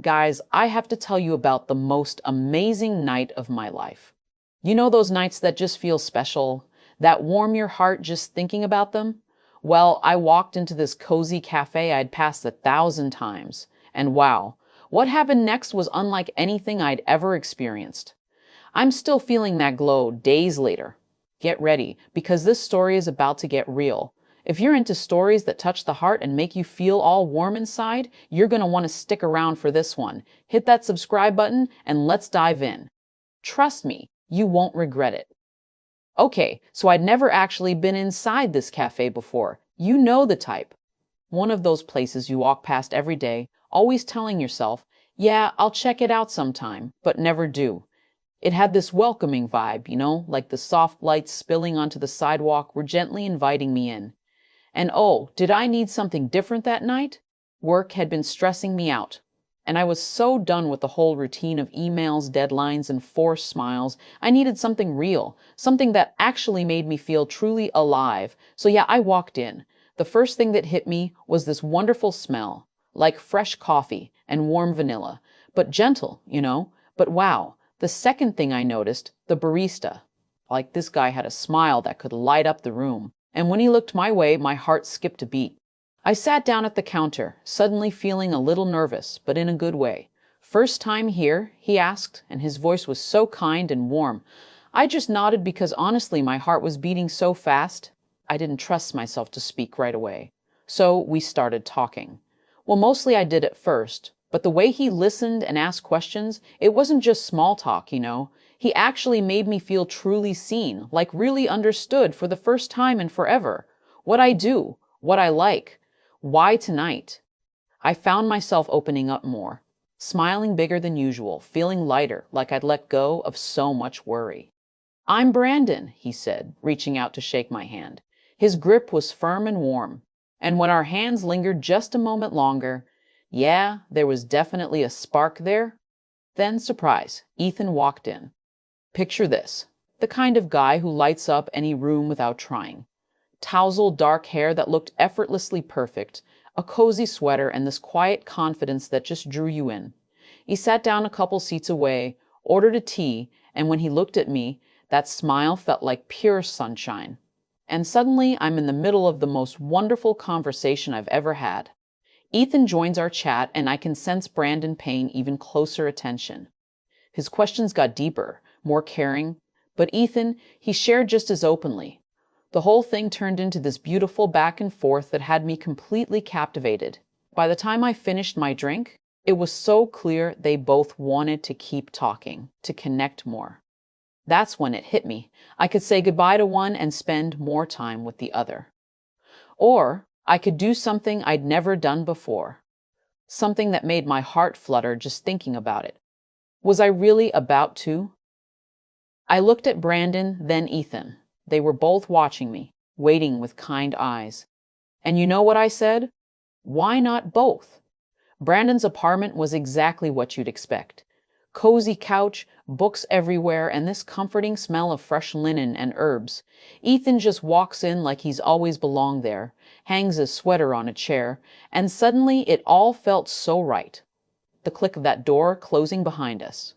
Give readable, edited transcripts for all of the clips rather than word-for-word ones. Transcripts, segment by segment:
Guys, I have to tell you about the most amazing night of my life. You know those nights that just feel special, that warm your heart just thinking about them? Well, I walked into this cozy cafe I'd passed 1,000 times, and wow, what happened next was unlike anything I'd ever experienced. I'm still feeling that glow days later. Get ready, because this story is about to get real. If you're into stories that touch the heart and make you feel all warm inside, you're going to want to stick around for this one. Hit that subscribe button and let's dive in. Trust me, you won't regret it. Okay, so I'd never actually been inside this cafe before. You know the type. One of those places you walk past every day, always telling yourself, yeah, I'll check it out sometime, but never do. It had this welcoming vibe, like the soft lights spilling onto the sidewalk were gently inviting me in. And oh, did I need something different that night? Work had been stressing me out, and I was so done with the whole routine of emails, deadlines, and forced smiles. I needed something real, something that actually made me feel truly alive. So yeah, I walked in. The first thing that hit me was this wonderful smell, like fresh coffee and warm vanilla, but gentle. But wow, the second thing I noticed, the barista. Like this guy had a smile that could light up the room. And when he looked my way, my heart skipped a beat. I sat down at the counter, suddenly feeling a little nervous, but in a good way. "First time here?" he asked, and his voice was so kind and warm. I just nodded because honestly my heart was beating so fast, I didn't trust myself to speak right away. So we started talking. Well, mostly I did at first, but the way he listened and asked questions, it wasn't just small talk. He actually made me feel truly seen, like really understood for the first time in forever. What I do, what I like, why tonight. I found myself opening up more, smiling bigger than usual, feeling lighter, like I'd let go of so much worry. "I'm Brandon," he said, reaching out to shake my hand. His grip was firm and warm, and when our hands lingered just a moment longer, yeah, there was definitely a spark there. Then, surprise, Ethan walked in. Picture this, the kind of guy who lights up any room without trying. Tousled dark hair that looked effortlessly perfect, a cozy sweater, and this quiet confidence that just drew you in. He sat down a couple seats away, ordered a tea, and when he looked at me, that smile felt like pure sunshine. And suddenly, I'm in the middle of the most wonderful conversation I've ever had. Ethan joins our chat, and I can sense Brandon paying even closer attention. His questions got deeper, more caring, but Ethan, he shared just as openly. The whole thing turned into this beautiful back and forth that had me completely captivated. By the time I finished my drink, it was so clear they both wanted to keep talking, to connect more. That's when it hit me. I could say goodbye to one and spend more time with the other. Or I could do something I'd never done before. Something that made my heart flutter just thinking about it. Was I really about to? I looked at Brandon, then Ethan. They were both watching me, waiting with kind eyes. And you know what I said? Why not both? Brandon's apartment was exactly what you'd expect. Cozy couch, books everywhere, and this comforting smell of fresh linen and herbs. Ethan just walks in like he's always belonged there, hangs his sweater on a chair, and suddenly it all felt so right. The click of that door closing behind us.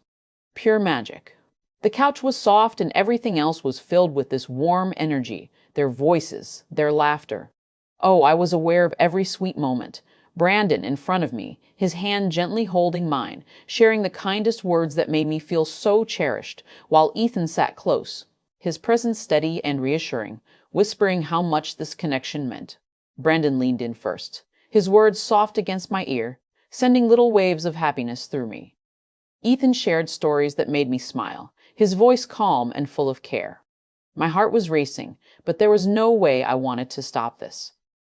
Pure magic. The couch was soft and everything else was filled with this warm energy, their voices, their laughter. Oh, I was aware of every sweet moment. Brandon in front of me, his hand gently holding mine, sharing the kindest words that made me feel so cherished, while Ethan sat close, his presence steady and reassuring, whispering how much this connection meant. Brandon leaned in first, his words soft against my ear, sending little waves of happiness through me. Ethan shared stories that made me smile, his voice calm and full of care. My heart was racing, but there was no way I wanted to stop this.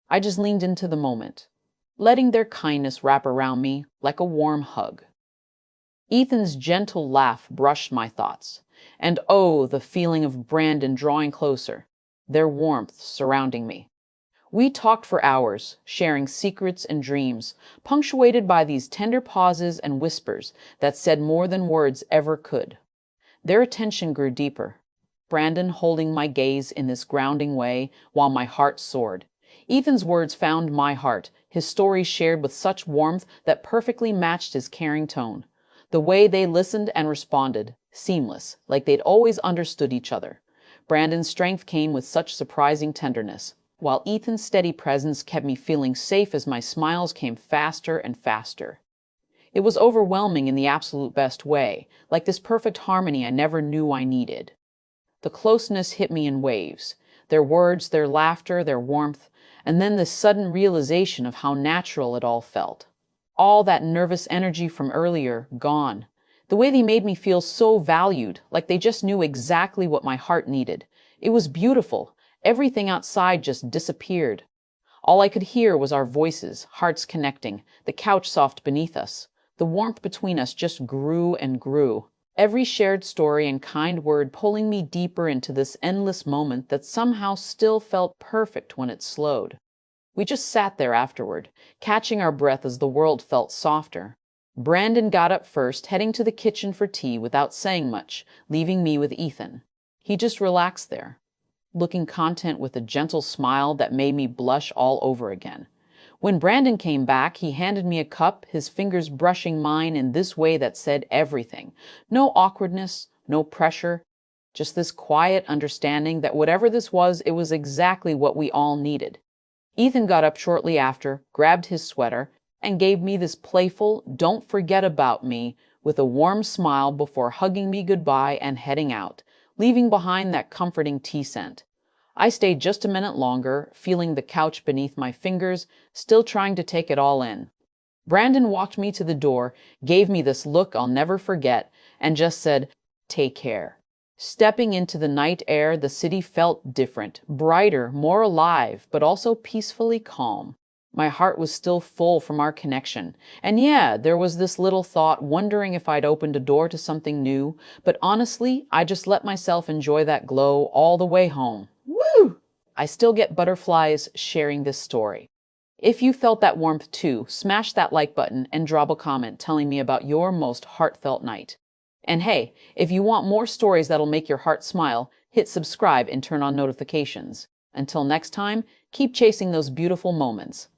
I just leaned into the moment, letting their kindness wrap around me like a warm hug. Ethan's gentle laugh brushed my thoughts, and oh, the feeling of Brandon drawing closer, their warmth surrounding me. We talked for hours, sharing secrets and dreams, punctuated by these tender pauses and whispers that said more than words ever could. Their attention grew deeper, Brandon holding my gaze in this grounding way while my heart soared. Ethan's words found my heart, his stories shared with such warmth that perfectly matched his caring tone. The way they listened and responded, seamless, like they'd always understood each other. Brandon's strength came with such surprising tenderness, while Ethan's steady presence kept me feeling safe as my smiles came faster and faster. It was overwhelming in the absolute best way, like this perfect harmony I never knew I needed. The closeness hit me in waves, their words, their laughter, their warmth, and then this sudden realization of how natural it all felt. All that nervous energy from earlier, gone. The way they made me feel so valued, like they just knew exactly what my heart needed. It was beautiful. Everything outside just disappeared. All I could hear was our voices, hearts connecting, the couch soft beneath us. The warmth between us just grew and grew. Every shared story and kind word pulling me deeper into this endless moment that somehow still felt perfect when it slowed. We just sat there afterward, catching our breath as the world felt softer. Brandon got up first, heading to the kitchen for tea without saying much, leaving me with Ethan. He just relaxed there, looking content with a gentle smile that made me blush all over again. When Brandon came back, he handed me a cup, his fingers brushing mine in this way that said everything. No awkwardness, no pressure, just this quiet understanding that whatever this was, it was exactly what we all needed. Ethan got up shortly after, grabbed his sweater, and gave me this playful, "Don't forget about me," with a warm smile before hugging me goodbye and heading out, leaving behind that comforting tea scent. I stayed just a minute longer, feeling the couch beneath my fingers, still trying to take it all in. Brandon walked me to the door, gave me this look I'll never forget, and just said, "Take care." Stepping into the night air, the city felt different, brighter, more alive, but also peacefully calm. My heart was still full from our connection. And yeah, there was this little thought, wondering if I'd opened a door to something new, but honestly, I just let myself enjoy that glow all the way home. Woo! I still get butterflies sharing this story. If you felt that warmth too, smash that like button and drop a comment telling me about your most heartfelt night. And hey, if you want more stories that'll make your heart smile, hit subscribe and turn on notifications. Until next time, keep chasing those beautiful moments.